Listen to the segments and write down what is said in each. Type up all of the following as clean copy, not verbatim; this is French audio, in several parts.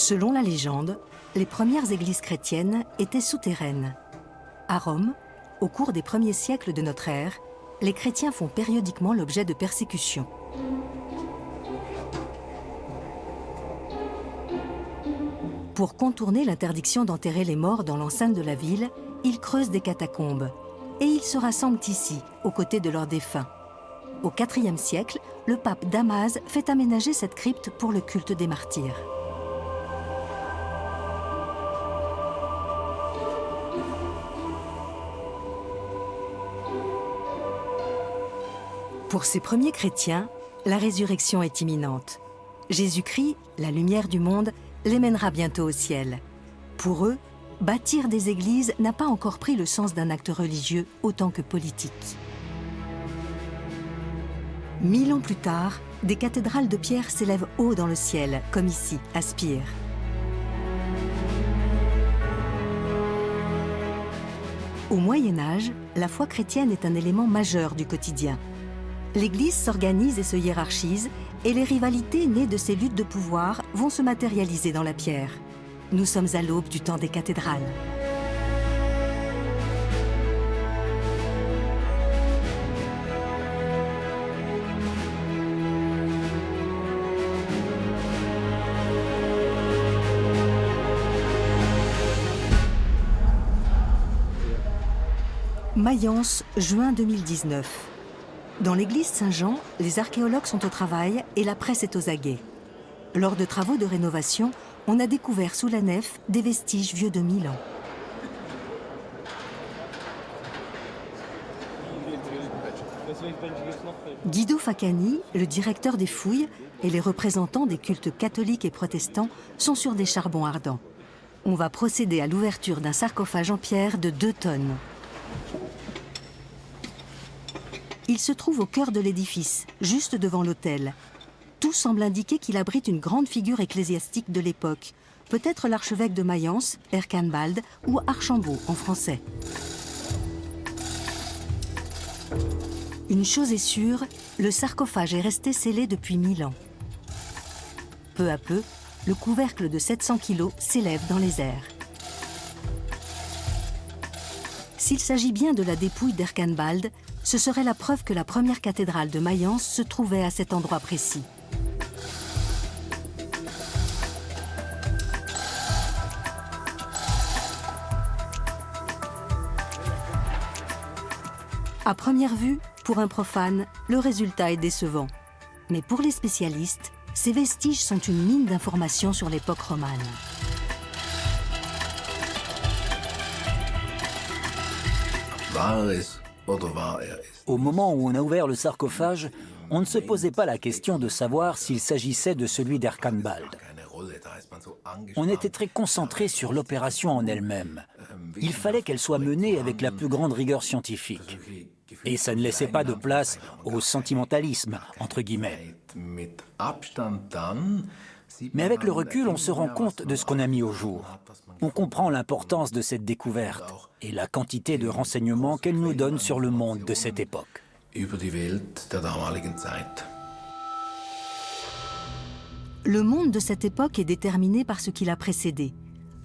Selon la légende, les premières églises chrétiennes étaient souterraines. À Rome, au cours des premiers siècles de notre ère, les chrétiens font périodiquement l'objet de persécutions. Pour contourner l'interdiction d'enterrer les morts dans l'enceinte de la ville, ils creusent des catacombes et ils se rassemblent ici, aux côtés de leurs défunts. Au IVe siècle, le pape Damaze fait aménager cette crypte pour le culte des martyrs. Pour ces premiers chrétiens, la résurrection est imminente. Jésus-Christ, la lumière du monde, les mènera bientôt au ciel. Pour eux, bâtir des églises n'a pas encore pris le sens d'un acte religieux autant que politique. 1000 ans plus tard, des cathédrales de pierre s'élèvent haut dans le ciel, comme ici, à Spire. Au Moyen-Âge, la foi chrétienne est un élément majeur du quotidien. L'Église s'organise et se hiérarchise, et les rivalités nées de ces luttes de pouvoir vont se matérialiser dans la pierre. Nous sommes à l'aube du temps des cathédrales. Mayence, juin 2019. Dans l'église Saint-Jean, les archéologues sont au travail et la presse est aux aguets. Lors de travaux de rénovation, on a découvert sous la nef des vestiges vieux de 1000 ans. Guido Facani, le directeur des fouilles, et les représentants des cultes catholiques et protestants sont sur des charbons ardents. On va procéder à l'ouverture d'un sarcophage en pierre de 2 tonnes. Il se trouve au cœur de l'édifice, juste devant l'autel. Tout semble indiquer qu'il abrite une grande figure ecclésiastique de l'époque, peut-être l'archevêque de Mayence, Ercanbald, ou Archambault en français. Une chose est sûre, le sarcophage est resté scellé depuis 1000 ans. Peu à peu, le couvercle de 700 kg s'élève dans les airs. S'il s'agit bien de la dépouille d'Ercanbald, ce serait la preuve que la première cathédrale de Mayence se trouvait à cet endroit précis. À première vue, pour un profane, le résultat est décevant. Mais pour les spécialistes, ces vestiges sont une mine d'informations sur l'époque romane. Au moment où on a ouvert le sarcophage, on ne se posait pas la question de savoir s'il s'agissait de celui d'Ercanbald. On était très concentré sur l'opération en elle-même. Il fallait qu'elle soit menée avec la plus grande rigueur scientifique. Et ça ne laissait pas de place au sentimentalisme, entre guillemets. Mais avec le recul, on se rend compte de ce qu'on a mis au jour. On comprend l'importance de cette découverte et la quantité de renseignements qu'elle nous donne sur le monde de cette époque. Le monde de cette époque est déterminé par ce qui l'a précédé.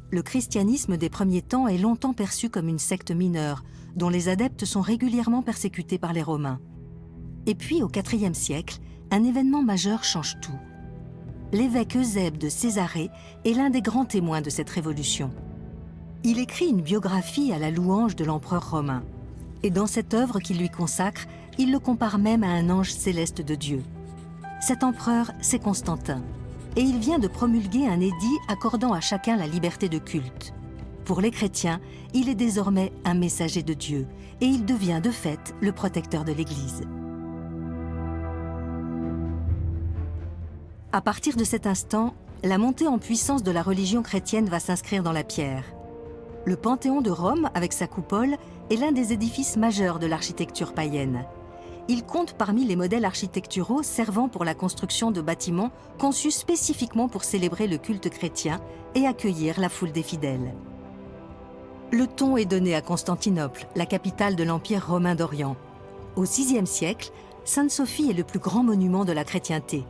Le christianisme des premiers temps est longtemps perçu comme une secte mineure, dont les adeptes sont régulièrement persécutés par les Romains. Et puis, au IVe siècle, un événement majeur change tout. L'évêque Eusèbe de Césarée est l'un des grands témoins de cette révolution. Il écrit une biographie à la louange de l'empereur romain. Et dans cette œuvre qu'il lui consacre, il le compare même à un ange céleste de Dieu. Cet empereur, c'est Constantin. Et il vient de promulguer un édit accordant à chacun la liberté de culte. Pour les chrétiens, il est désormais un messager de Dieu et il devient de fait le protecteur de l'Église. À partir de cet instant, la montée en puissance de la religion chrétienne va s'inscrire dans la pierre. Le Panthéon de Rome, avec sa coupole, est l'un des édifices majeurs de l'architecture païenne. Il compte parmi les modèles architecturaux servant pour la construction de bâtiments conçus spécifiquement pour célébrer le culte chrétien et accueillir la foule des fidèles. Le ton est donné à Constantinople, la capitale de l'Empire romain d'Orient. Au VIe siècle, Sainte-Sophie est le plus grand monument de la chrétienté.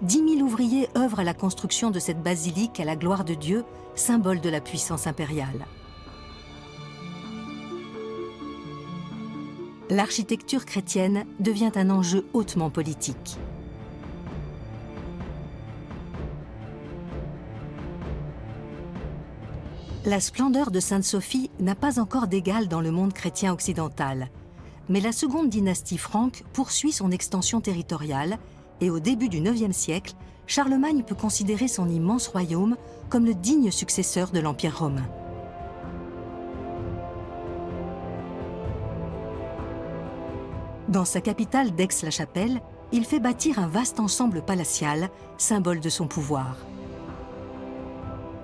10 000 ouvriers œuvrent à la construction de cette basilique à la gloire de Dieu, symbole de la puissance impériale. L'architecture chrétienne devient un enjeu hautement politique. La splendeur de Sainte-Sophie n'a pas encore d'égal dans le monde chrétien occidental. Mais la seconde dynastie franque poursuit son extension territoriale et au début du IXe siècle, Charlemagne peut considérer son immense royaume comme le digne successeur de l'Empire romain. Dans sa capitale d'Aix-la-Chapelle, il fait bâtir un vaste ensemble palatial, symbole de son pouvoir.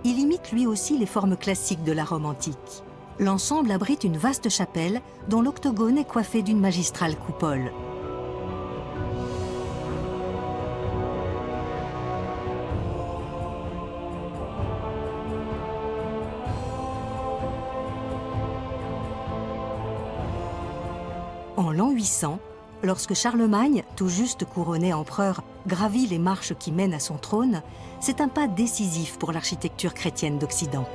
Il imite lui aussi les formes classiques de la Rome antique. L'ensemble abrite une vaste chapelle dont l'octogone est coiffé d'une magistrale coupole. En l'an 800, lorsque Charlemagne, tout juste couronné empereur, gravit les marches qui mènent à son trône, c'est un pas décisif pour l'architecture chrétienne d'Occident.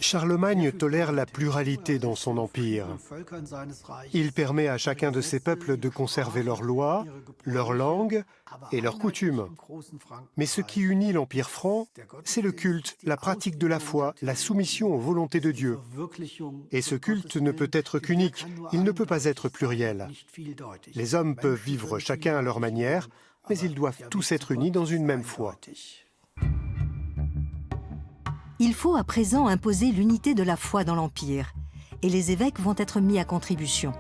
Charlemagne tolère la pluralité dans son empire. Il permet à chacun de ses peuples de conserver leurs lois, leur langue et leurs coutumes. Mais ce qui unit l'Empire franc, c'est le culte, la pratique de la foi, la soumission aux volontés de Dieu. Et ce culte ne peut être qu'unique, il ne peut pas être pluriel. Les hommes peuvent vivre chacun à leur manière, mais ils doivent tous être unis dans une même foi. Il faut à présent imposer l'unité de la foi dans l'Empire, et les évêques vont être mis à contribution.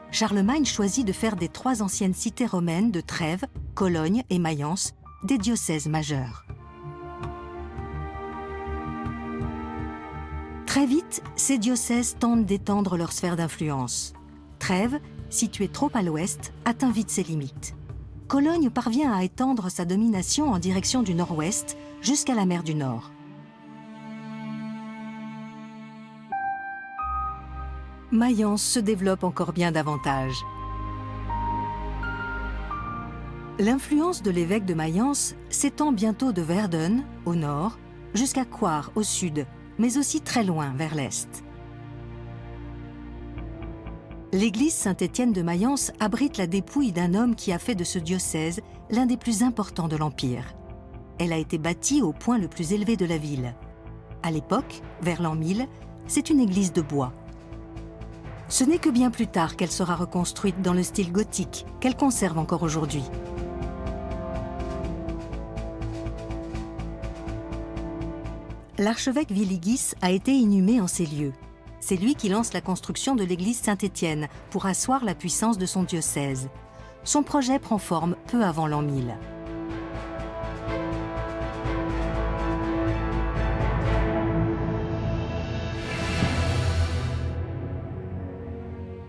Charlemagne choisit de faire des 3 anciennes cités romaines de Trèves, Cologne et Mayence des diocèses majeurs. Très vite, ces diocèses tentent d'étendre leur sphère d'influence. Trèves, située trop à l'ouest, atteint vite ses limites. Cologne parvient à étendre sa domination en direction du nord-ouest jusqu'à la mer du Nord. Mayence se développe encore bien davantage. L'influence de l'évêque de Mayence s'étend bientôt de Verden, au nord, jusqu'à Coire, au sud, mais aussi très loin, vers l'est. L'église Saint-Étienne de Mayence abrite la dépouille d'un homme qui a fait de ce diocèse l'un des plus importants de l'Empire. Elle a été bâtie au point le plus élevé de la ville. À l'époque, vers l'an 1000, c'est une église de bois. Ce n'est que bien plus tard qu'elle sera reconstruite dans le style gothique, qu'elle conserve encore aujourd'hui. L'archevêque Willigis a été inhumé en ces lieux. C'est lui qui lance la construction de l'église Saint-Étienne pour asseoir la puissance de son diocèse. Son projet prend forme peu avant l'an 1000.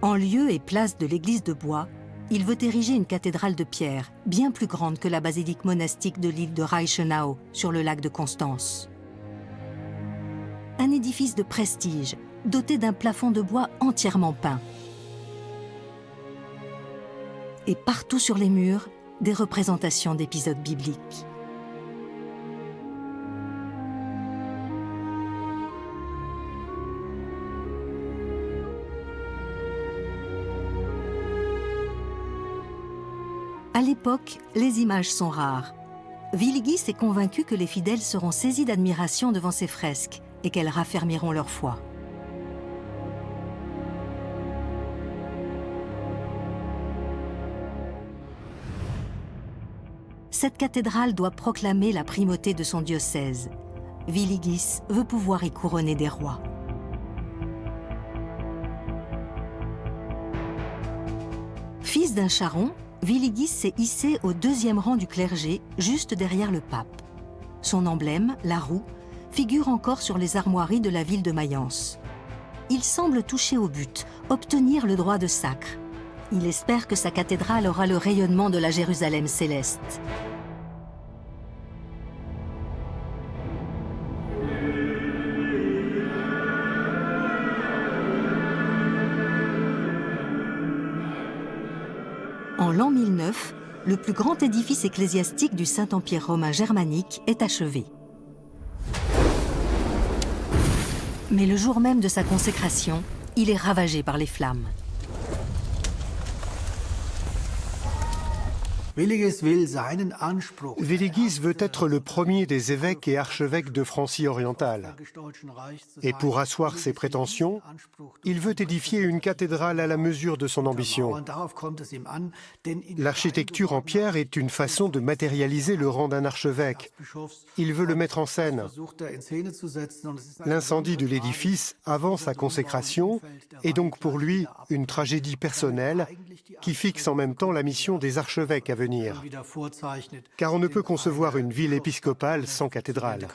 En lieu et place de l'église de bois, il veut ériger une cathédrale de pierre, bien plus grande que la basilique monastique de l'île de Reichenau, sur le lac de Constance. Un édifice de prestige, doté d'un plafond de bois entièrement peint. Et partout sur les murs, des représentations d'épisodes bibliques. À l'époque, les images sont rares. Willigis est convaincu que les fidèles seront saisis d'admiration devant ces fresques et qu'elles raffermiront leur foi. Cette cathédrale doit proclamer la primauté de son diocèse. Willigis veut pouvoir y couronner des rois. Fils d'un charron, Willigis s'est hissé au 2e rang du clergé, juste derrière le pape. Son emblème, la roue, figure encore sur les armoiries de la ville de Mayence. Il semble toucher au but, obtenir le droit de sacre. Il espère que sa cathédrale aura le rayonnement de la Jérusalem céleste. En l'an 1009, le plus grand édifice ecclésiastique du Saint-Empire romain germanique est achevé. Mais le jour même de sa consécration, il est ravagé par les flammes. Willigis veut être le premier des évêques et archevêques de Francie orientale. Et pour asseoir ses prétentions, il veut édifier une cathédrale à la mesure de son ambition. L'architecture en pierre est une façon de matérialiser le rang d'un archevêque. Il veut le mettre en scène. L'incendie de l'édifice avant sa consécration est donc pour lui une tragédie personnelle qui fixe en même temps la mission des archevêques à venir. Car on ne peut concevoir une ville épiscopale sans cathédrale.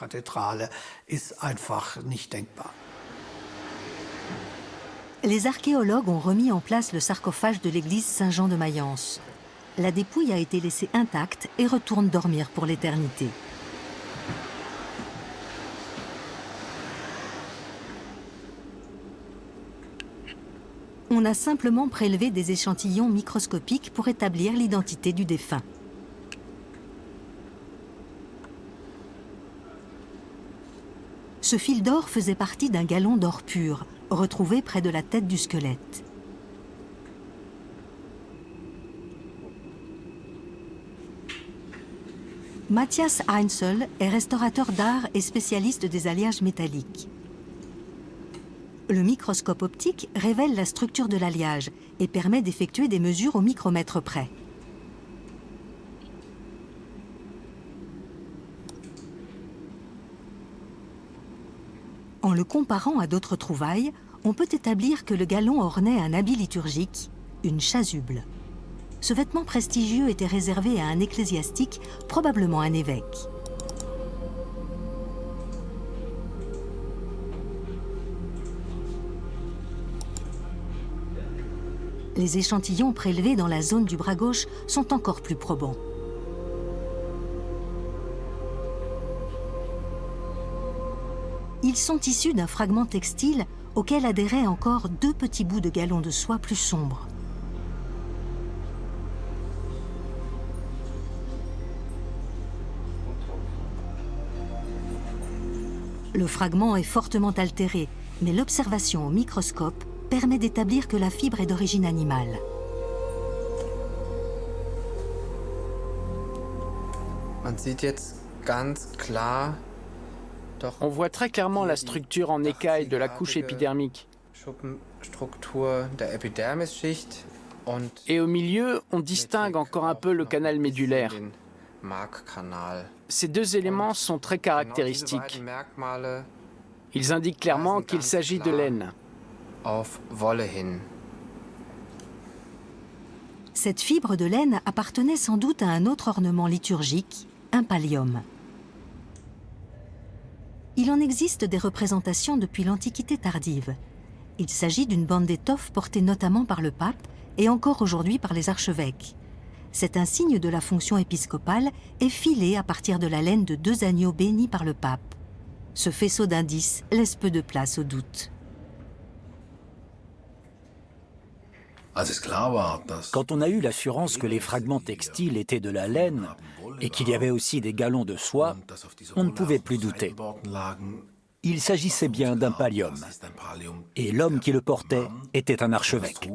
Les archéologues ont remis en place le sarcophage de l'église Saint-Jean de Mayence. La dépouille a été laissée intacte et retourne dormir pour l'éternité. On a simplement prélevé des échantillons microscopiques pour établir l'identité du défunt. Ce fil d'or faisait partie d'un galon d'or pur, retrouvé près de la tête du squelette. Matthias Heinzel est restaurateur d'art et spécialiste des alliages métalliques. Le microscope optique révèle la structure de l'alliage et permet d'effectuer des mesures au micromètre près. En le comparant à d'autres trouvailles, on peut établir que le galon ornait un habit liturgique, une chasuble. Ce vêtement prestigieux était réservé à un ecclésiastique, probablement un évêque. Les échantillons prélevés dans la zone du bras gauche sont encore plus probants. Ils sont issus d'un fragment textile auquel adhéraient encore 2 petits bouts de galon de soie plus sombres. Le fragment est fortement altéré, mais l'observation au microscope permet d'établir que la fibre est d'origine animale. On voit très clairement la structure en écaille de la couche épidermique. Et au milieu, on distingue encore un peu le canal médulaire. Ces 2 éléments sont très caractéristiques. Ils indiquent clairement qu'il s'agit de laine. Cette fibre de laine appartenait sans doute à un autre ornement liturgique, un pallium. Il en existe des représentations depuis l'Antiquité tardive. Il s'agit d'une bande d'étoffe portée notamment par le pape et encore aujourd'hui par les archevêques. C'est un signe de la fonction épiscopale et filé à partir de la laine de 2 agneaux bénis par le pape. Ce faisceau d'indices laisse peu de place au doute. Quand on a eu l'assurance que les fragments textiles étaient de la laine et qu'il y avait aussi des galons de soie, on ne pouvait plus douter. Il s'agissait bien d'un pallium, et l'homme qui le portait était un archevêque.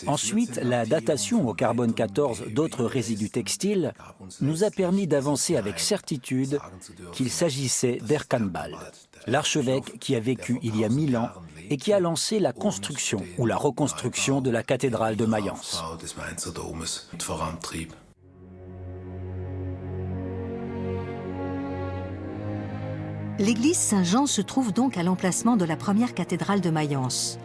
Ensuite, la datation au carbone 14 d'autres résidus textiles nous a permis d'avancer avec certitude qu'il s'agissait d'Erkanbald, l'archevêque qui a vécu il y a 1000 ans et qui a lancé la construction ou la reconstruction de la cathédrale de Mayence. L'église Saint-Jean se trouve donc à l'emplacement de la première cathédrale de Mayence.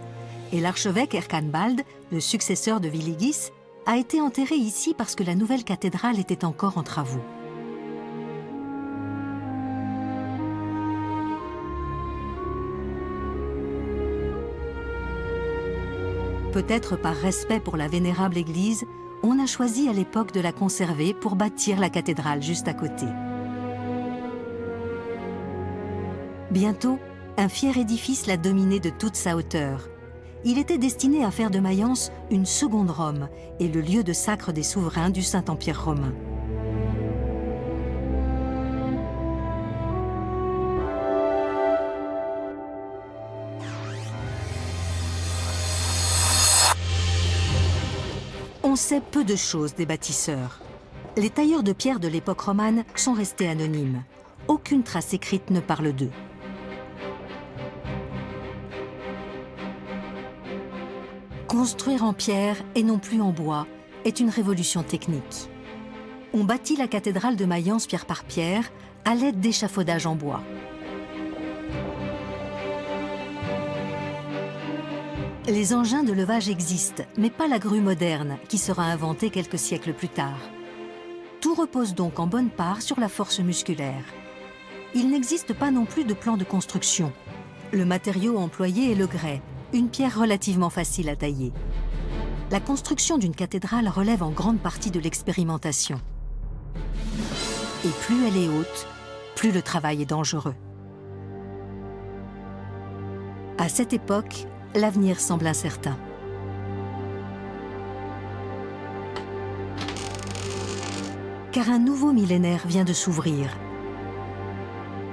Et l'archevêque Erkanbald, le successeur de Willigis, a été enterré ici parce que la nouvelle cathédrale était encore en travaux. Peut-être par respect pour la vénérable église, on a choisi à l'époque de la conserver pour bâtir la cathédrale juste à côté. Bientôt, un fier édifice l'a dominée de toute sa hauteur. Il était destiné à faire de Mayence une seconde Rome et le lieu de sacre des souverains du Saint-Empire romain. On sait peu de choses des bâtisseurs. Les tailleurs de pierre de l'époque romane sont restés anonymes. Aucune trace écrite ne parle d'eux. Construire en pierre et non plus en bois est une révolution technique. On bâtit la cathédrale de Mayence pierre par pierre à l'aide d'échafaudages en bois. Les engins de levage existent, mais pas la grue moderne qui sera inventée quelques siècles plus tard. Tout repose donc en bonne part sur la force musculaire. Il n'existe pas non plus de plan de construction. Le matériau employé est le grès, une pierre relativement facile à tailler. La construction d'une cathédrale relève en grande partie de l'expérimentation. Et plus elle est haute, plus le travail est dangereux. À cette époque, l'avenir semble incertain. Car un nouveau millénaire vient de s'ouvrir.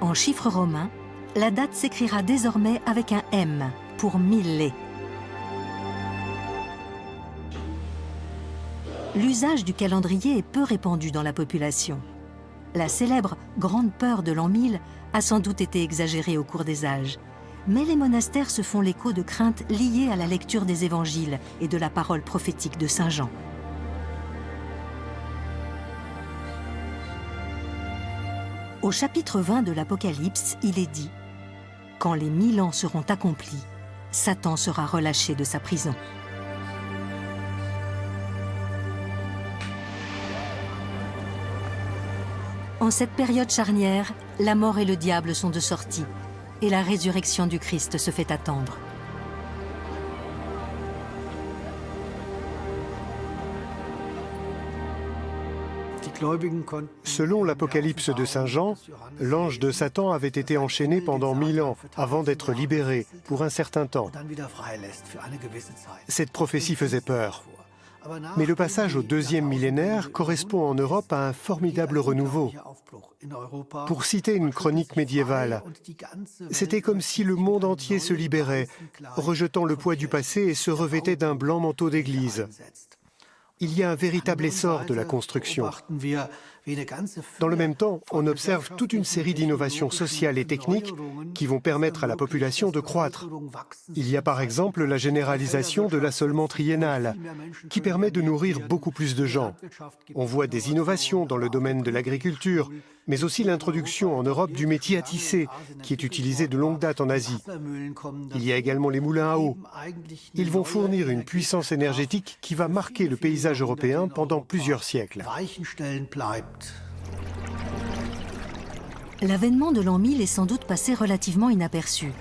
En chiffres romains, la date s'écrira désormais avec un M pour millet. L'usage du calendrier est peu répandu dans la population. La célèbre Grande Peur de l'an 1000 a sans doute été exagérée au cours des âges. Mais les monastères se font l'écho de craintes liées à la lecture des évangiles et de la parole prophétique de Saint Jean. Au chapitre 20 de l'Apocalypse, il est dit « Quand les 1000 ans seront accomplis, Satan sera relâché de sa prison. » En cette période charnière, la mort et le diable sont de sortie et la résurrection du Christ se fait attendre. Selon l'Apocalypse de Saint Jean, l'ange de Satan avait été enchaîné pendant 1000 ans avant d'être libéré pour un certain temps. Cette prophétie faisait peur. Mais le passage au deuxième millénaire correspond en Europe à un formidable renouveau. Pour citer une chronique médiévale, c'était comme si le monde entier se libérait, rejetant le poids du passé et se revêtait d'un blanc manteau d'église. Il y a un véritable essor de la construction. Dans le même temps, on observe toute une série d'innovations sociales et techniques qui vont permettre à la population de croître. Il y a par exemple la généralisation de l'assolement triennal, qui permet de nourrir beaucoup plus de gens. On voit des innovations dans le domaine de l'agriculture, mais aussi l'introduction en Europe du métier à tisser, qui est utilisé de longue date en Asie. Il y a également les moulins à eau. Ils vont fournir une puissance énergétique qui va marquer le paysage européen pendant plusieurs siècles. L'avènement de l'an 1000 est sans doute passé relativement inaperçu.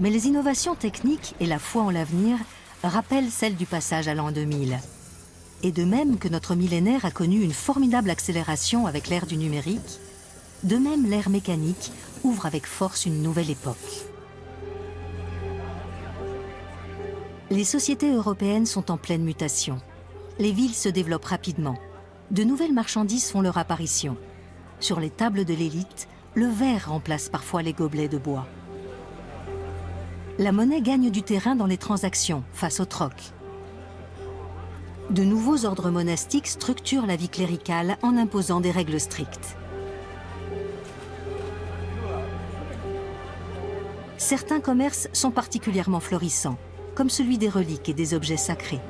Mais les innovations techniques et la foi en l'avenir rappellent celles du passage à l'an 2000. Et de même que notre millénaire a connu une formidable accélération avec l'ère du numérique, de même l'ère mécanique ouvre avec force une nouvelle époque. Les sociétés européennes sont en pleine mutation. Les villes se développent rapidement. De nouvelles marchandises font leur apparition. Sur les tables de l'élite, le verre remplace parfois les gobelets de bois. La monnaie gagne du terrain dans les transactions face au troc. De nouveaux ordres monastiques structurent la vie cléricale en imposant des règles strictes. Certains commerces sont particulièrement florissants, comme celui des reliques et des objets sacrés.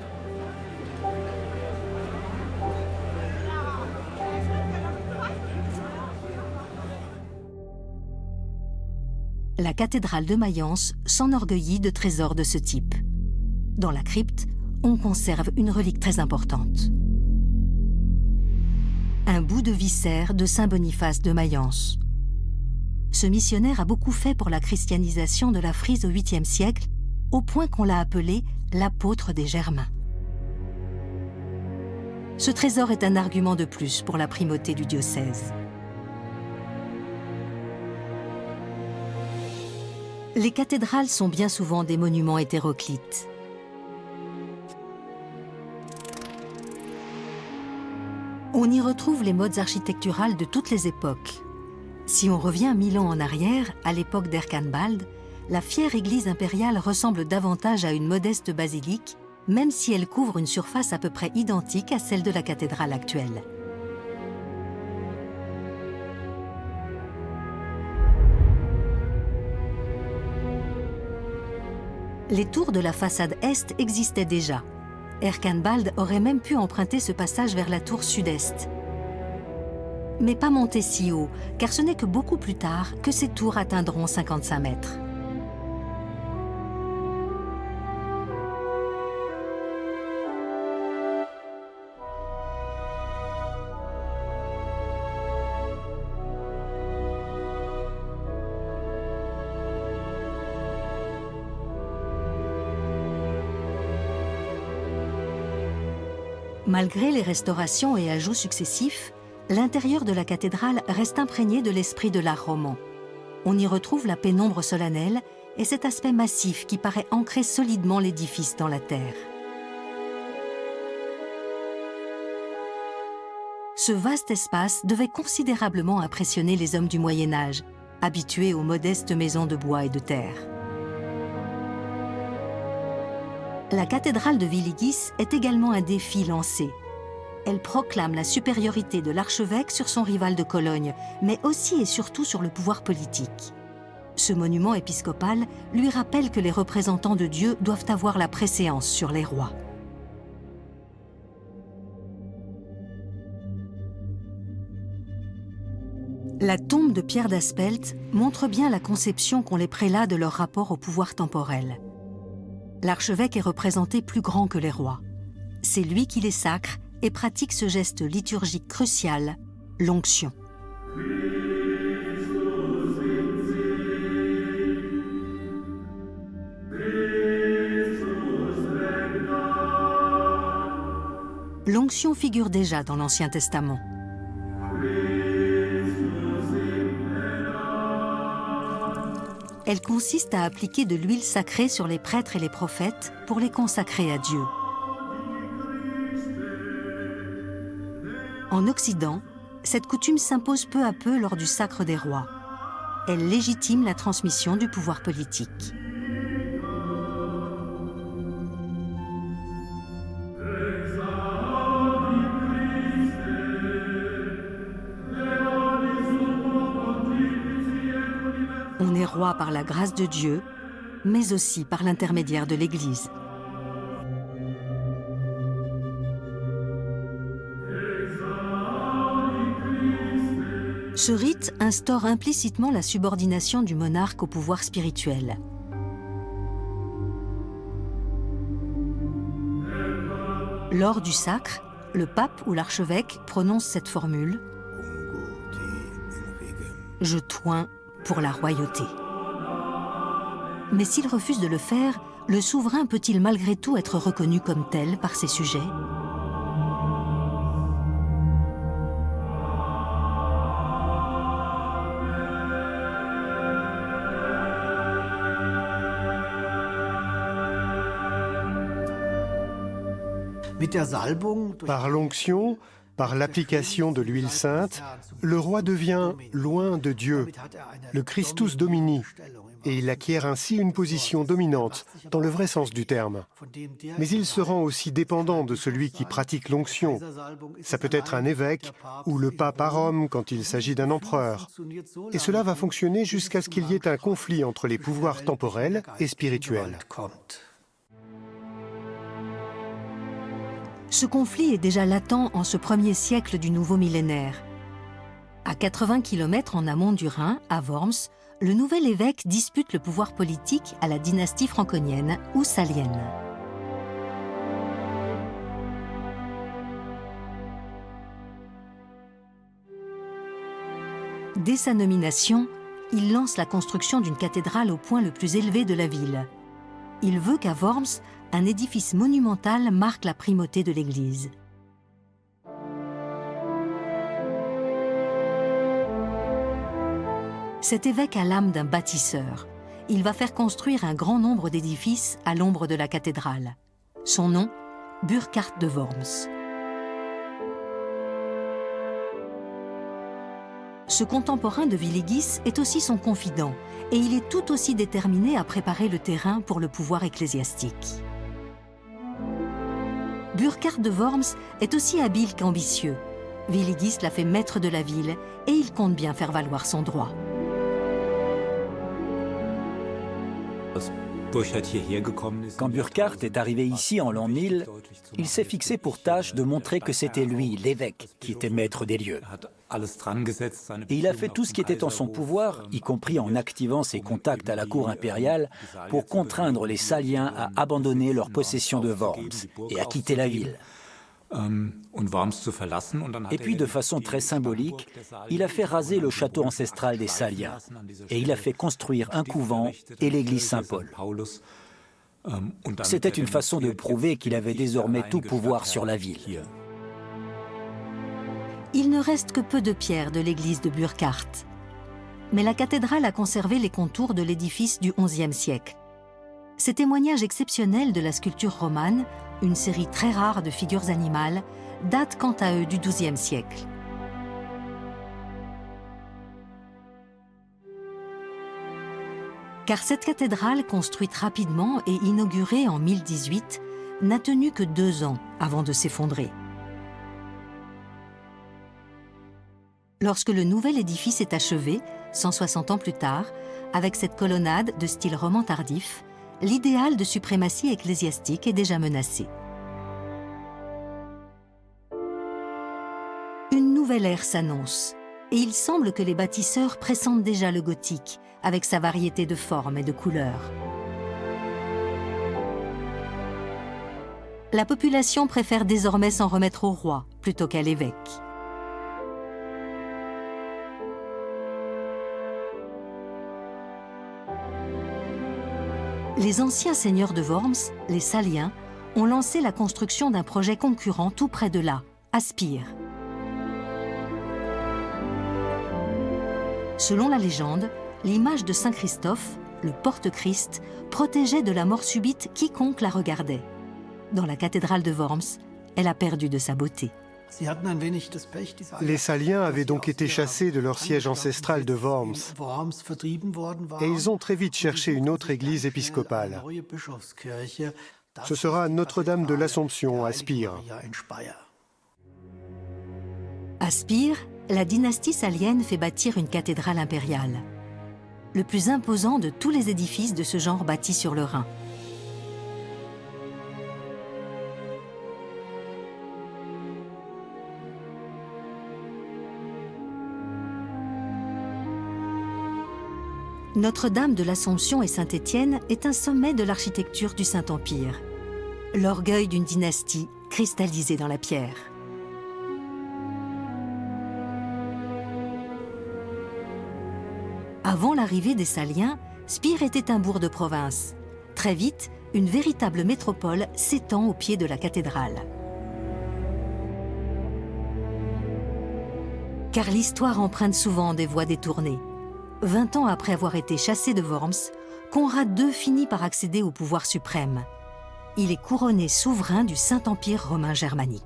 La cathédrale de Mayence s'enorgueillit de trésors de ce type. Dans la crypte, on conserve une relique très importante. Un bout de viscère de saint Boniface de Mayence. Ce missionnaire a beaucoup fait pour la christianisation de la Frise au 8e siècle, au point qu'on l'a appelé l'apôtre des Germains. Ce trésor est un argument de plus pour la primauté du diocèse. Les cathédrales sont bien souvent des monuments hétéroclites. On y retrouve les modes architecturales de toutes les époques. Si on revient 1000 ans en arrière, à l'époque d'Erkanbald, la fière église impériale ressemble davantage à une modeste basilique, même si elle couvre une surface à peu près identique à celle de la cathédrale actuelle. Les tours de la façade est existaient déjà. Erkanbald aurait même pu emprunter ce passage vers la tour sud-est. Mais pas monter si haut, car ce n'est que beaucoup plus tard que ces tours atteindront 55 mètres. Malgré les restaurations et ajouts successifs, l'intérieur de la cathédrale reste imprégné de l'esprit de l'art roman. On y retrouve la pénombre solennelle et cet aspect massif qui paraît ancrer solidement l'édifice dans la terre. Ce vaste espace devait considérablement impressionner les hommes du Moyen-Âge, habitués aux modestes maisons de bois et de terre. La cathédrale de Viligis est également un défi lancé. Elle proclame la supériorité de l'archevêque sur son rival de Cologne, mais aussi et surtout sur le pouvoir politique. Ce monument épiscopal lui rappelle que les représentants de Dieu doivent avoir la préséance sur les rois. La tombe de Pierre d'Aspelt montre bien la conception qu'ont les prélats de leur rapport au pouvoir temporel. L'archevêque est représenté plus grand que les rois. C'est lui qui les sacre et pratique ce geste liturgique crucial, l'onction. L'onction figure déjà dans l'Ancien Testament. Elle consiste à appliquer de l'huile sacrée sur les prêtres et les prophètes pour les consacrer à Dieu. En Occident, cette coutume s'impose peu à peu lors du sacre des rois. Elle légitime la transmission du pouvoir politique. On est roi par la grâce de Dieu, mais aussi par l'intermédiaire de l'Église. Ce rite instaure implicitement la subordination du monarque au pouvoir spirituel. Lors du sacre, le pape ou l'archevêque prononce cette formule « Je t'oins pour la royauté ». Mais s'il refuse de le faire, le souverain peut-il malgré tout être reconnu comme tel par ses sujets ? Par l'onction, par l'application de l'huile sainte, le roi devient loin de Dieu, le Christus Domini, et il acquiert ainsi une position dominante, dans le vrai sens du terme. Mais il se rend aussi dépendant de celui qui pratique l'onction. Ça peut être un évêque ou le pape à Rome quand il s'agit d'un empereur. Et cela va fonctionner jusqu'à ce qu'il y ait un conflit entre les pouvoirs temporels et spirituels. Ce conflit est déjà latent en ce premier siècle du nouveau millénaire. À 80 km en amont du Rhin, à Worms, le nouvel évêque dispute le pouvoir politique à la dynastie franconienne ou salienne. Dès sa nomination, il lance la construction d'une cathédrale au point le plus élevé de la ville. Il veut qu'à Worms, un édifice monumental marque la primauté de l'Église. Cet évêque a l'âme d'un bâtisseur. Il va faire construire un grand nombre d'édifices à l'ombre de la cathédrale. Son nom, Burkhard de Worms. Ce contemporain de Willigis est aussi son confident et il est tout aussi déterminé à préparer le terrain pour le pouvoir ecclésiastique. Burkhard de Worms est aussi habile qu'ambitieux. Willigis l'a fait maître de la ville et il compte bien faire valoir son droit. Quand Burckhardt est arrivé ici en l'an 1000, il s'est fixé pour tâche de montrer que c'était lui, l'évêque, qui était maître des lieux. Et il a fait tout ce qui était en son pouvoir, y compris en activant ses contacts à la cour impériale, pour contraindre les Saliens à abandonner leur possession de Worms et à quitter la ville. Et puis, de façon très symbolique, il a fait raser le château ancestral des Saliens et il a fait construire un couvent et l'église Saint-Paul. C'était une façon de prouver qu'il avait désormais tout pouvoir sur la ville. Il ne reste que peu de pierres de l'église de Burckhardt. Mais la cathédrale a conservé les contours de l'édifice du XIe siècle. Ces témoignages exceptionnels de la sculpture romane, une série très rare de figures animales, datent quant à eux du XIIe siècle. Car cette cathédrale, construite rapidement et inaugurée en 1018, n'a tenu que 2 ans avant de s'effondrer. Lorsque le nouvel édifice est achevé, 160 ans plus tard, avec cette colonnade de style roman tardif, l'idéal de suprématie ecclésiastique est déjà menacé. Une nouvelle ère s'annonce, et il semble que les bâtisseurs pressentent déjà le gothique, avec sa variété de formes et de couleurs. La population préfère désormais s'en remettre au roi plutôt qu'à l'évêque. Les anciens seigneurs de Worms, les Saliens, ont lancé la construction d'un projet concurrent tout près de là, à Spire. Selon la légende, l'image de Saint Christophe, le porte-Christ, protégeait de la mort subite quiconque la regardait. Dans la cathédrale de Worms, elle a perdu de sa beauté. Les Saliens avaient donc été chassés de leur siège ancestral de Worms et ils ont très vite cherché une autre église épiscopale. Ce sera Notre-Dame de l'Assomption à Spire. À Spire, la dynastie salienne fait bâtir une cathédrale impériale, le plus imposant de tous les édifices de ce genre bâtis sur le Rhin. Notre-Dame de l'Assomption et Saint-Étienne est un sommet de l'architecture du Saint-Empire, l'orgueil d'une dynastie cristallisée dans la pierre. Avant l'arrivée des Saliens, Spire était un bourg de province. Très vite, une véritable métropole s'étend au pied de la cathédrale. Car l'histoire emprunte souvent des voies détournées. 20 ans après avoir été chassé de Worms, Conrad II finit par accéder au pouvoir suprême. Il est couronné souverain du Saint-Empire romain germanique.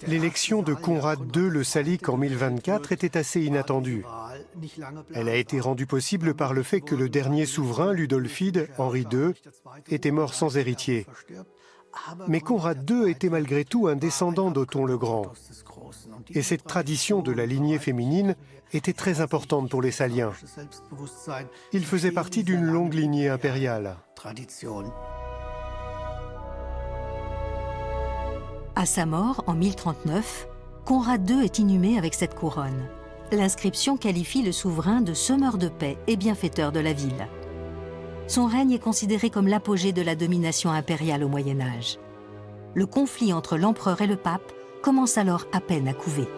L'élection de Conrad II le Salique en 1024 était assez inattendue. Elle a été rendue possible par le fait que le dernier souverain, Ludolfide, Henri II, était mort sans héritier. Mais Conrad II était malgré tout un descendant d'Othon le Grand. Et cette tradition de la lignée féminine était très importante pour les Saliens. Il faisait partie d'une longue lignée impériale. À sa mort, en 1039, Conrad II est inhumé avec cette couronne. L'inscription qualifie le souverain de semeur de paix et bienfaiteur de la ville. Son règne est considéré comme l'apogée de la domination impériale au Moyen-Âge. Le conflit entre l'empereur et le pape commence alors à peine à couver.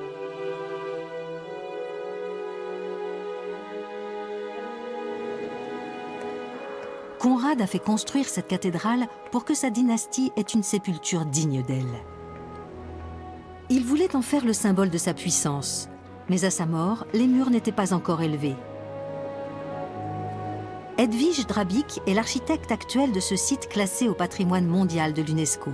Conrad a fait construire cette cathédrale pour que sa dynastie ait une sépulture digne d'elle. Il voulait en faire le symbole de sa puissance, mais à sa mort, les murs n'étaient pas encore élevés. Hedwige Drabik est l'architecte actuel de ce site classé au patrimoine mondial de l'UNESCO.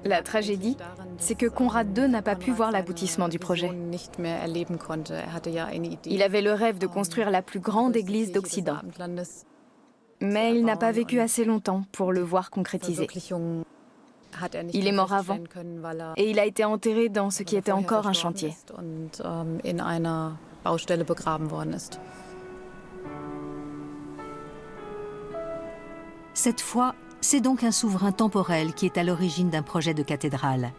La tragédie, c'est que Conrad II n'a pas pu voir l'aboutissement du projet. Il avait le rêve de construire la plus grande église d'Occident. Mais il n'a pas vécu assez longtemps pour le voir concrétisé. Il est mort avant et il a été enterré dans ce qui était encore un chantier. Cette fois, c'est donc un souverain temporel qui est à l'origine d'un projet de cathédrale.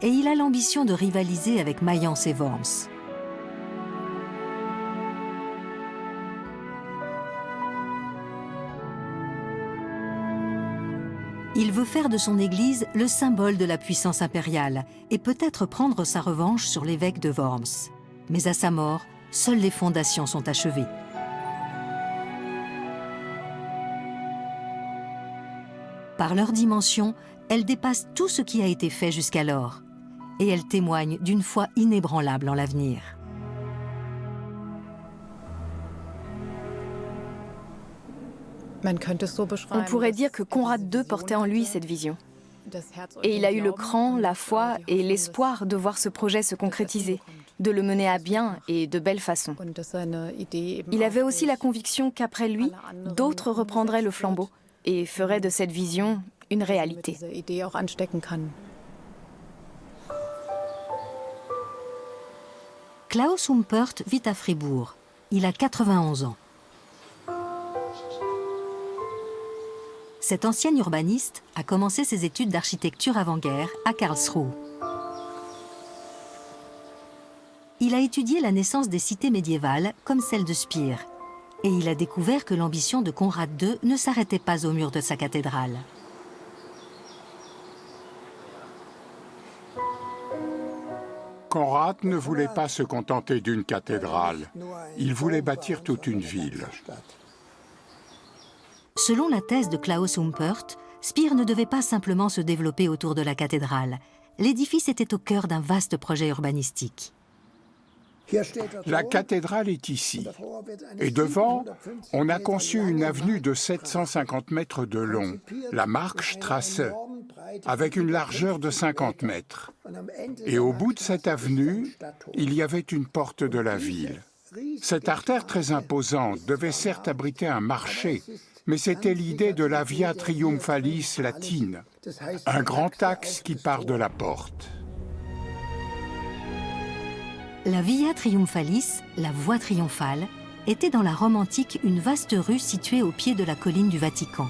Et il a l'ambition de rivaliser avec Mayence et Worms. Il veut faire de son église le symbole de la puissance impériale et peut-être prendre sa revanche sur l'évêque de Worms. Mais à sa mort, seules les fondations sont achevées. Par leur dimension, elles dépassent tout ce qui a été fait jusqu'alors. Et elles témoignent d'une foi inébranlable en l'avenir. On pourrait dire que Conrad II portait en lui cette vision. Et il a eu le cran, la foi et l'espoir de voir ce projet se concrétiser, de le mener à bien et de belle façon. Il avait aussi la conviction qu'après lui, d'autres reprendraient le flambeau et feraient de cette vision une réalité. Klaus Humpert vit à Fribourg. Il a 91 ans. Cet ancien urbaniste a commencé ses études d'architecture avant-guerre à Karlsruhe. Il a étudié la naissance des cités médiévales comme celle de Speer. Et il a découvert que l'ambition de Conrad II ne s'arrêtait pas au mur de sa cathédrale. Conrad ne voulait pas se contenter d'une cathédrale. Il voulait bâtir toute une ville. Selon la thèse de Klaus Humpert, Speer ne devait pas simplement se développer autour de la cathédrale. L'édifice était au cœur d'un vaste projet urbanistique. La cathédrale est ici. Et devant, on a conçu une avenue de 750 mètres de long, la Markstrasse, avec une largeur de 50 mètres. Et au bout de cette avenue, il y avait une porte de la ville. Cette artère très imposante devait certes abriter un marché, mais c'était l'idée de la Via Triumphalis latine, un grand axe qui part de la porte. La Via Triumphalis, la voie triomphale, était dans la Rome antique une vaste rue située au pied de la colline du Vatican.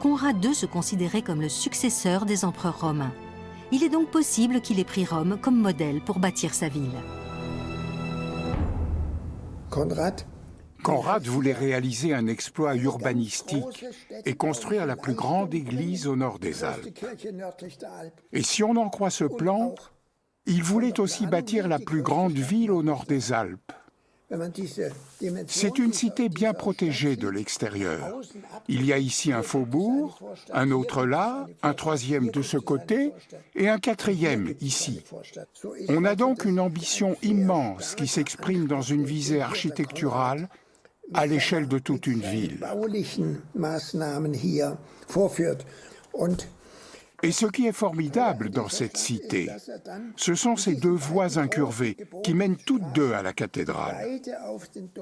Conrad II se considérait comme le successeur des empereurs romains. Il est donc possible qu'il ait pris Rome comme modèle pour bâtir sa ville. Conrad voulait réaliser un exploit urbanistique et construire la plus grande église au nord des Alpes. Et si on en croit ce plan, il voulait aussi bâtir la plus grande ville au nord des Alpes. C'est une cité bien protégée de l'extérieur. Il y a ici un faubourg, un autre là, un troisième de ce côté et un quatrième ici. On a donc une ambition immense qui s'exprime dans une visée architecturale à l'échelle de toute une ville. Et ce qui est formidable dans cette cité, ce sont ces deux voies incurvées qui mènent toutes deux à la cathédrale.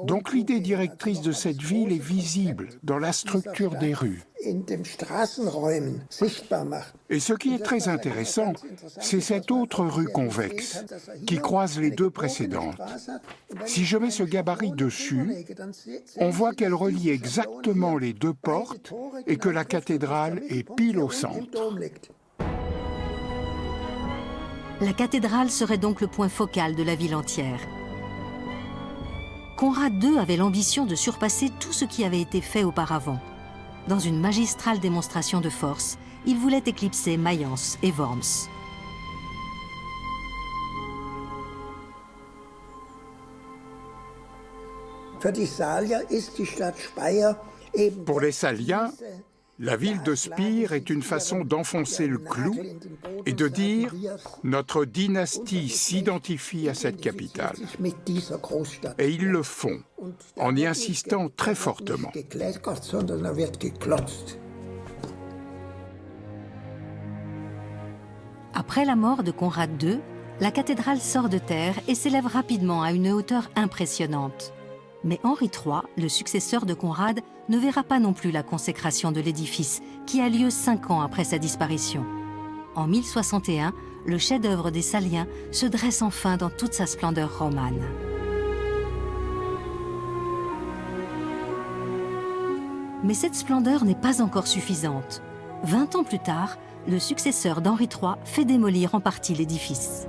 Donc l'idée directrice de cette ville est visible dans la structure des rues. Et ce qui est très intéressant, c'est cette autre rue convexe qui croise les deux précédentes. Si je mets ce gabarit dessus, on voit qu'elle relie exactement les deux portes et que la cathédrale est pile au centre. La cathédrale serait donc le point focal de la ville entière. Conrad II avait l'ambition de surpasser tout ce qui avait été fait auparavant. Dans une magistrale démonstration de force, il voulait éclipser Mayence et Worms. Pour les Saliens, la ville de Speer est une façon d'enfoncer le clou et de dire « notre dynastie s'identifie à cette capitale ». Et ils le font, en y insistant très fortement. Après la mort de Conrad II, la cathédrale sort de terre et s'élève rapidement à une hauteur impressionnante. Mais Henri III, le successeur de Conrad, ne verra pas non plus la consécration de l'édifice, qui a lieu 5 ans après sa disparition. En 1061, le chef-d'œuvre des Saliens se dresse enfin dans toute sa splendeur romane. Mais cette splendeur n'est pas encore suffisante. 20 ans plus tard, le successeur d'Henri III fait démolir en partie l'édifice.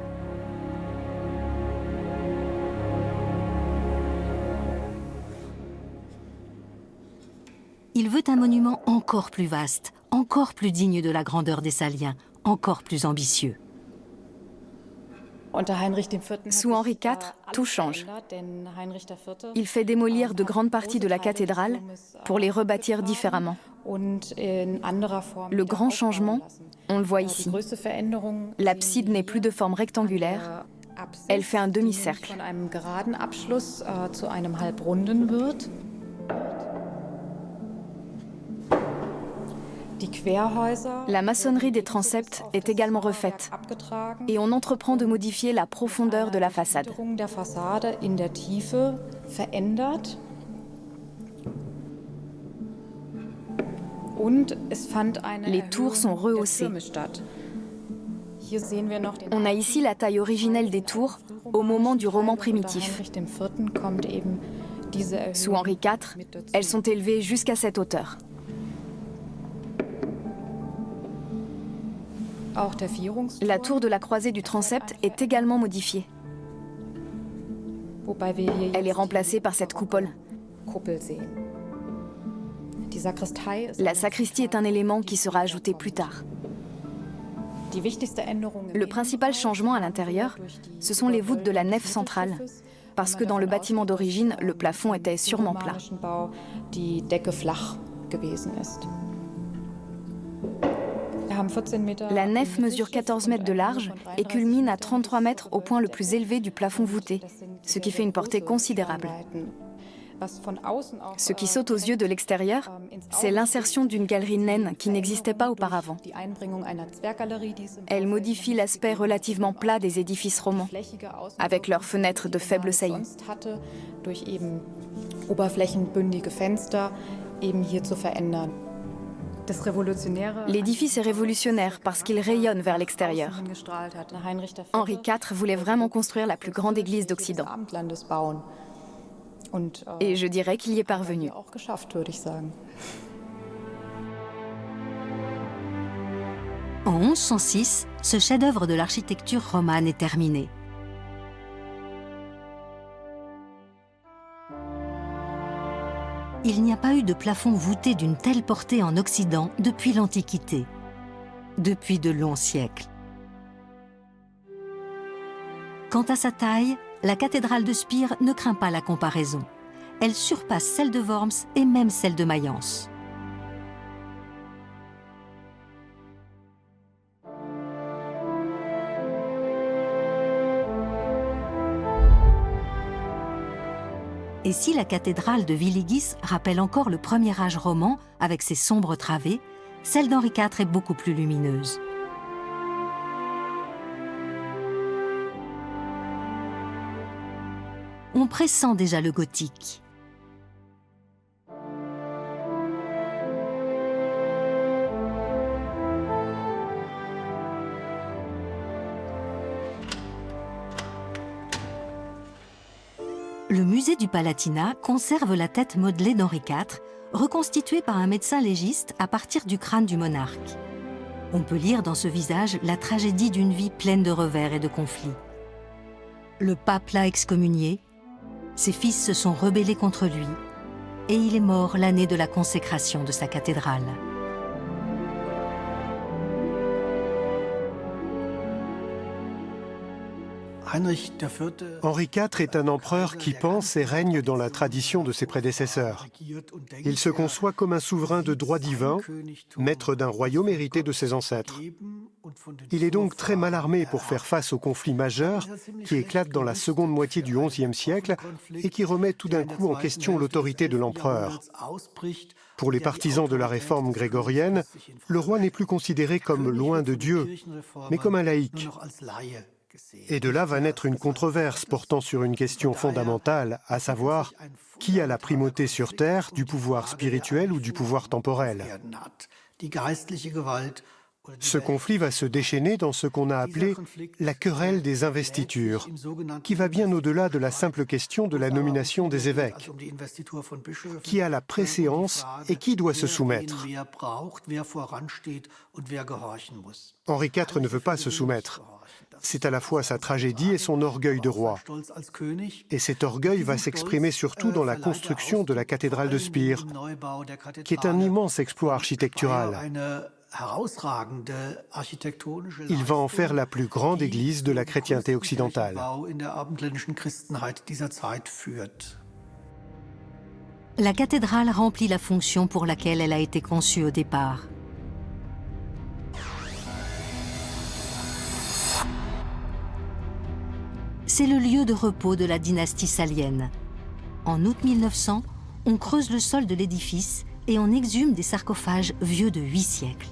Il veut un monument encore plus vaste, encore plus digne de la grandeur des Saliens, encore plus ambitieux. Sous Henri IV, tout change. Il fait démolir de grandes parties de la cathédrale pour les rebâtir différemment. Le grand changement, on le voit ici. L'abside n'est plus de forme rectangulaire, elle fait un demi-cercle. La maçonnerie des transepts est également refaite et on entreprend de modifier la profondeur de la façade. Les tours sont rehaussées. On a ici la taille originelle des tours au moment du roman primitif. Sous Henri IV, elles sont élevées jusqu'à cette hauteur. La tour de la croisée du transept est également modifiée. Elle est remplacée par cette coupole. La sacristie est un élément qui sera ajouté plus tard. Le principal changement à l'intérieur, ce sont les voûtes de la nef centrale, parce que dans le bâtiment d'origine, le plafond était sûrement plat. La nef mesure 14 mètres de large et culmine à 33 mètres au point le plus élevé du plafond voûté, ce qui fait une portée considérable. Ce qui saute aux yeux de l'extérieur, c'est l'insertion d'une galerie naine qui n'existait pas auparavant. Elle modifie l'aspect relativement plat des édifices romans, avec leurs fenêtres de faible saillie. L'édifice est révolutionnaire parce qu'il rayonne vers l'extérieur. Henri IV voulait vraiment construire la plus grande église d'Occident. Et je dirais qu'il y est parvenu. En 1106, ce chef-d'œuvre de l'architecture romane est terminé. Il n'y a pas eu de plafond voûté d'une telle portée en Occident depuis l'Antiquité, depuis de longs siècles. Quant à sa taille, la cathédrale de Spire ne craint pas la comparaison. Elle surpasse celle de Worms et même celle de Mayence. Et si la cathédrale de Willigis rappelle encore le premier âge roman avec ses sombres travées, celle d'Henri IV est beaucoup plus lumineuse. On pressent déjà le gothique. Le musée du Palatinat conserve la tête modelée d'Henri IV, reconstituée par un médecin légiste à partir du crâne du monarque. On peut lire dans ce visage la tragédie d'une vie pleine de revers et de conflits. Le pape l'a excommunié, ses fils se sont rebellés contre lui, et il est mort l'année de la consécration de sa cathédrale. Henri IV est un empereur qui pense et règne dans la tradition de ses prédécesseurs. Il se conçoit comme un souverain de droit divin, maître d'un royaume hérité de ses ancêtres. Il est donc très mal armé pour faire face aux conflits majeurs qui éclatent dans la seconde moitié du XIe siècle et qui remettent tout d'un coup en question l'autorité de l'empereur. Pour les partisans de la réforme grégorienne, le roi n'est plus considéré comme loin de Dieu, mais comme un laïc. Et de là va naître une controverse portant sur une question fondamentale, à savoir qui a la primauté sur terre, du pouvoir spirituel ou du pouvoir temporel. Ce conflit va se déchaîner dans ce qu'on a appelé la querelle des investitures, qui va bien au-delà de la simple question de la nomination des évêques. Qui a la préséance et qui doit se soumettre? Henri IV ne veut pas se soumettre. C'est à la fois sa tragédie et son orgueil de roi. Et cet orgueil va s'exprimer surtout dans la construction de la cathédrale de Spire, qui est un immense exploit architectural. Il va en faire la plus grande église de la chrétienté occidentale. La cathédrale remplit la fonction pour laquelle elle a été conçue au départ. C'est le lieu de repos de la dynastie salienne. En août 1900, on creuse le sol de l'édifice et on exhume des sarcophages vieux de 8 siècles.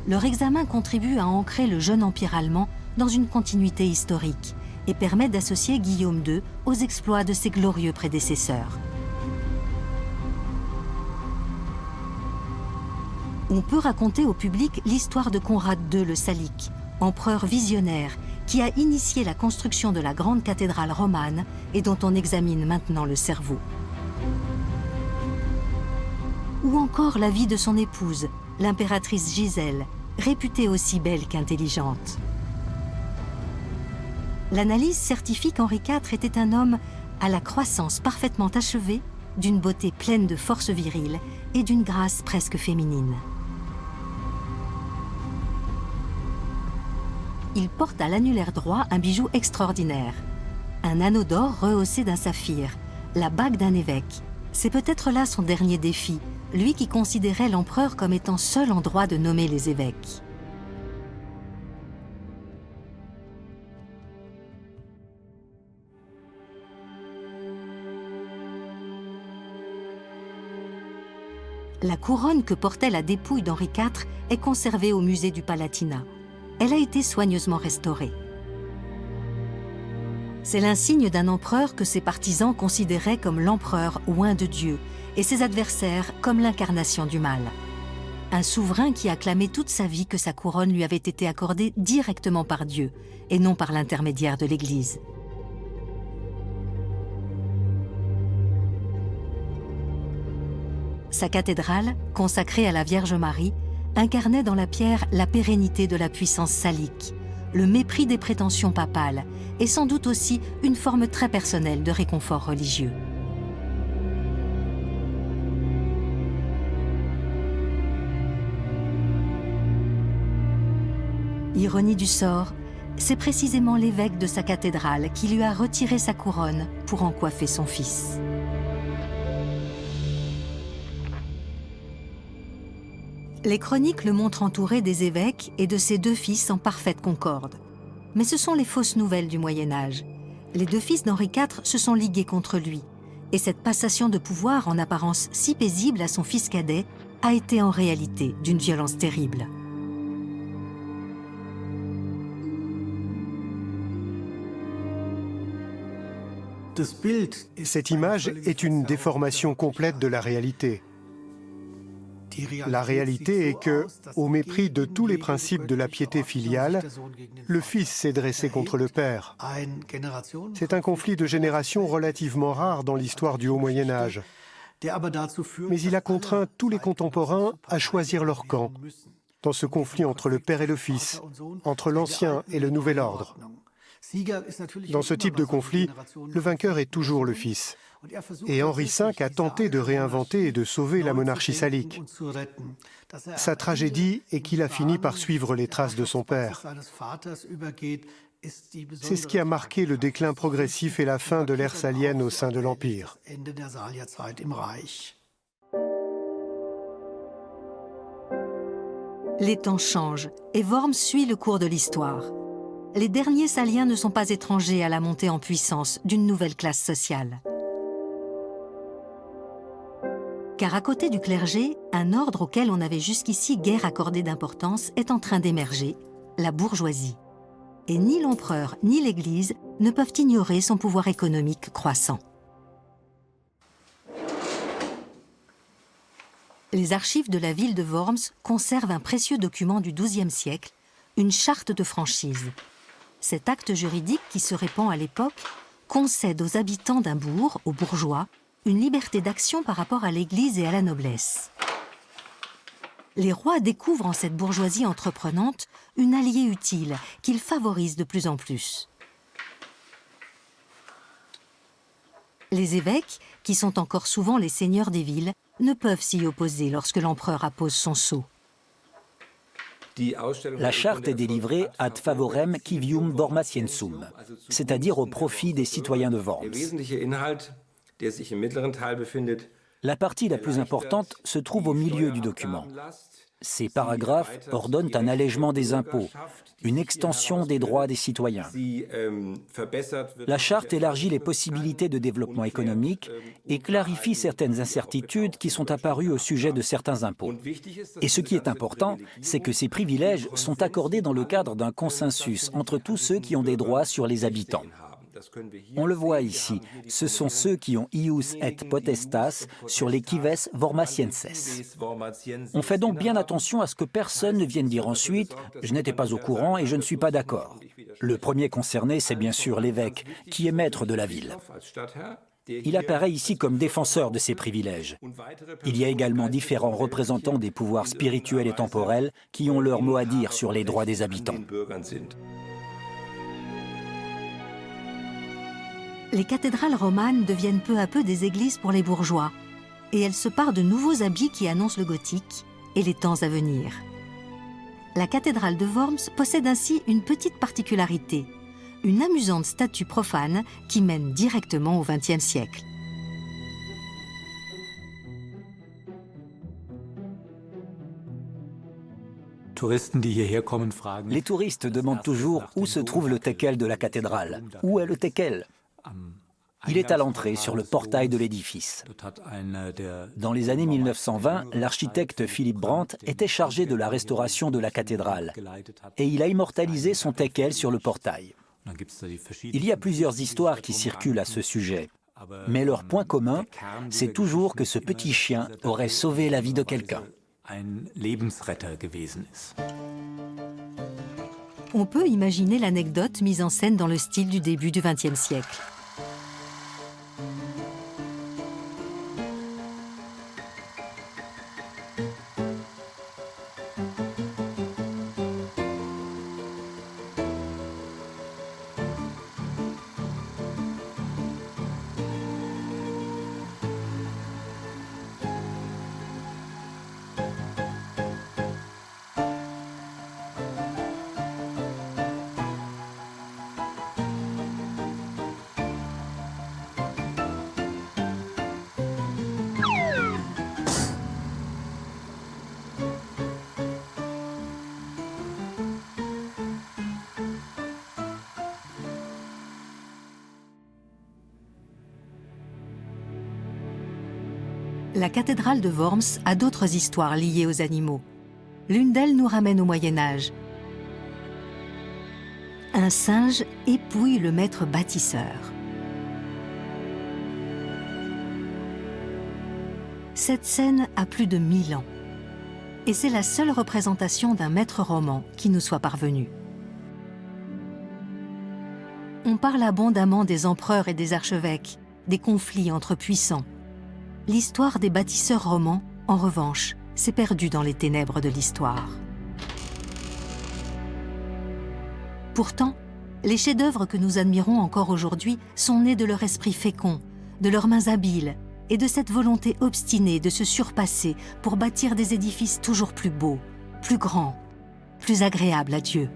Leur examen contribue à ancrer le jeune empire allemand dans une continuité historique et permet d'associer Guillaume II aux exploits de ses glorieux prédécesseurs. On peut raconter au public l'histoire de Conrad II le Salique, empereur visionnaire qui a initié la construction de la grande cathédrale romane et dont on examine maintenant le cerveau. Ou encore la vie de son épouse, l'impératrice Gisèle, réputée aussi belle qu'intelligente. L'analyse certifie qu'Henri IV était un homme à la croissance parfaitement achevée, d'une beauté pleine de force virile et d'une grâce presque féminine. Il porte à l'annulaire droit un bijou extraordinaire, un anneau d'or rehaussé d'un saphir, la bague d'un évêque. C'est peut-être là son dernier défi, lui qui considérait l'empereur comme étant seul en droit de nommer les évêques. La couronne que portait la dépouille d'Henri IV est conservée au musée du Palatinat. Elle a été soigneusement restaurée. C'est l'insigne d'un empereur que ses partisans considéraient comme l'empereur oint de Dieu et ses adversaires comme l'incarnation du mal. Un souverain qui a clamé toute sa vie que sa couronne lui avait été accordée directement par Dieu et non par l'intermédiaire de l'Église. Sa cathédrale, consacrée à la Vierge Marie, incarnait dans la pierre la pérennité de la puissance salique, le mépris des prétentions papales et sans doute aussi une forme très personnelle de réconfort religieux. Ironie du sort, c'est précisément l'évêque de sa cathédrale qui lui a retiré sa couronne pour en coiffer son fils. Les chroniques le montrent entouré des évêques et de ses 2 fils en parfaite concorde. Mais ce sont les fausses nouvelles du Moyen-Âge. Les 2 fils d'Henri IV se sont ligués contre lui. Et cette passation de pouvoir en apparence si paisible à son fils cadet a été en réalité d'une violence terrible. Cette image est une déformation complète de la réalité. La réalité est que, au mépris de tous les principes de la piété filiale, le fils s'est dressé contre le père. C'est un conflit de génération relativement rare dans l'histoire du Haut Moyen-Âge. Mais il a contraint tous les contemporains à choisir leur camp, dans ce conflit entre le père et le fils, entre l'Ancien et le Nouvel Ordre. Dans ce type de conflit, le vainqueur est toujours le fils. Et Henri V a tenté de réinventer et de sauver la monarchie salique. Sa tragédie est qu'il a fini par suivre les traces de son père. C'est ce qui a marqué le déclin progressif et la fin de l'ère salienne au sein de l'Empire. Les temps changent et Worms suit le cours de l'histoire. Les derniers Saliens ne sont pas étrangers à la montée en puissance d'une nouvelle classe sociale. Car à côté du clergé, un ordre auquel on n'avait jusqu'ici guère accordé d'importance est en train d'émerger, la bourgeoisie. Et ni l'empereur ni l'Église ne peuvent ignorer son pouvoir économique croissant. Les archives de la ville de Worms conservent un précieux document du XIIe siècle, une charte de franchise. Cet acte juridique qui se répand à l'époque concède aux habitants d'un bourg, aux bourgeois, une liberté d'action par rapport à l'Église et à la noblesse. Les rois découvrent en cette bourgeoisie entreprenante une alliée utile qu'ils favorisent de plus en plus. Les évêques, qui sont encore souvent les seigneurs des villes, ne peuvent s'y opposer lorsque l'empereur appose son sceau. La charte est délivrée ad favorem civium wormasiensum, c'est-à-dire au profit des citoyens de Worms. La partie la plus importante se trouve au milieu du document. Ces paragraphes ordonnent un allègement des impôts, une extension des droits des citoyens. La charte élargit les possibilités de développement économique et clarifie certaines incertitudes qui sont apparues au sujet de certains impôts. Et ce qui est important, c'est que ces privilèges sont accordés dans le cadre d'un consensus entre tous ceux qui ont des droits sur les habitants. On le voit ici, ce sont ceux qui ont ius et potestas sur les cives wormasienses. On fait donc bien attention à ce que personne ne vienne dire ensuite « je n'étais pas au courant et je ne suis pas d'accord ». Le premier concerné, c'est bien sûr l'évêque, qui est maître de la ville. Il apparaît ici comme défenseur de ces privilèges. Il y a également différents représentants des pouvoirs spirituels et temporels qui ont leur mot à dire sur les droits des habitants. Les cathédrales romanes deviennent peu à peu des églises pour les bourgeois, et elles se parent de nouveaux habits qui annoncent le gothique et les temps à venir. La cathédrale de Worms possède ainsi une petite particularité, une amusante statue profane qui mène directement au XXe siècle. Les touristes demandent toujours où se trouve le teckel de la cathédrale. Où est le teckel ? Il est à l'entrée, sur le portail de l'édifice. Dans les années 1920, l'architecte Philipp Brandt était chargé de la restauration de la cathédrale et il a immortalisé son teckel sur le portail. Il y a plusieurs histoires qui circulent à ce sujet, mais leur point commun, c'est toujours que ce petit chien aurait sauvé la vie de quelqu'un. On peut imaginer l'anecdote mise en scène dans le style du début du XXe siècle. La cathédrale de Worms a d'autres histoires liées aux animaux. L'une d'elles nous ramène au Moyen-Âge. Un singe épouille le maître bâtisseur. Cette scène a plus de 1000 ans. Et c'est la seule représentation d'un maître roman qui nous soit parvenue. On parle abondamment des empereurs et des archevêques, des conflits entre puissants. L'histoire des bâtisseurs romans, en revanche, s'est perdue dans les ténèbres de l'histoire. Pourtant, les chefs-d'œuvre que nous admirons encore aujourd'hui sont nés de leur esprit fécond, de leurs mains habiles et de cette volonté obstinée de se surpasser pour bâtir des édifices toujours plus beaux, plus grands, plus agréables à Dieu.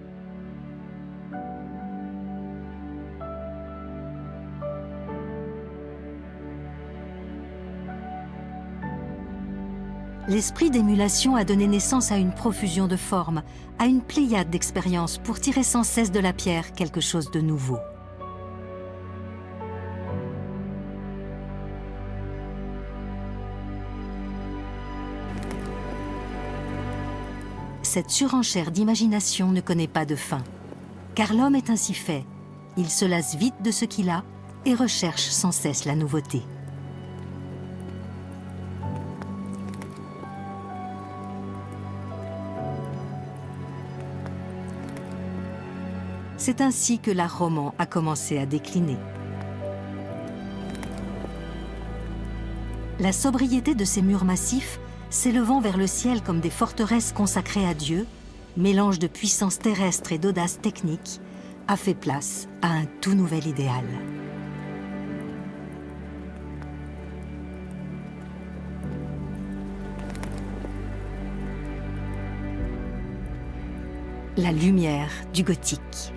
L'esprit d'émulation a donné naissance à une profusion de formes, à une pléiade d'expériences pour tirer sans cesse de la pierre quelque chose de nouveau. cette surenchère d'imagination ne connaît pas de fin. Car l'homme est ainsi fait. Il se lasse vite de ce qu'il a et recherche sans cesse la nouveauté. C'est ainsi que l'art roman a commencé à décliner. La sobriété de ces murs massifs, s'élevant vers le ciel comme des forteresses consacrées à Dieu, mélange de puissance terrestre et d'audace technique, a fait place à un tout nouvel idéal. La lumière du gothique.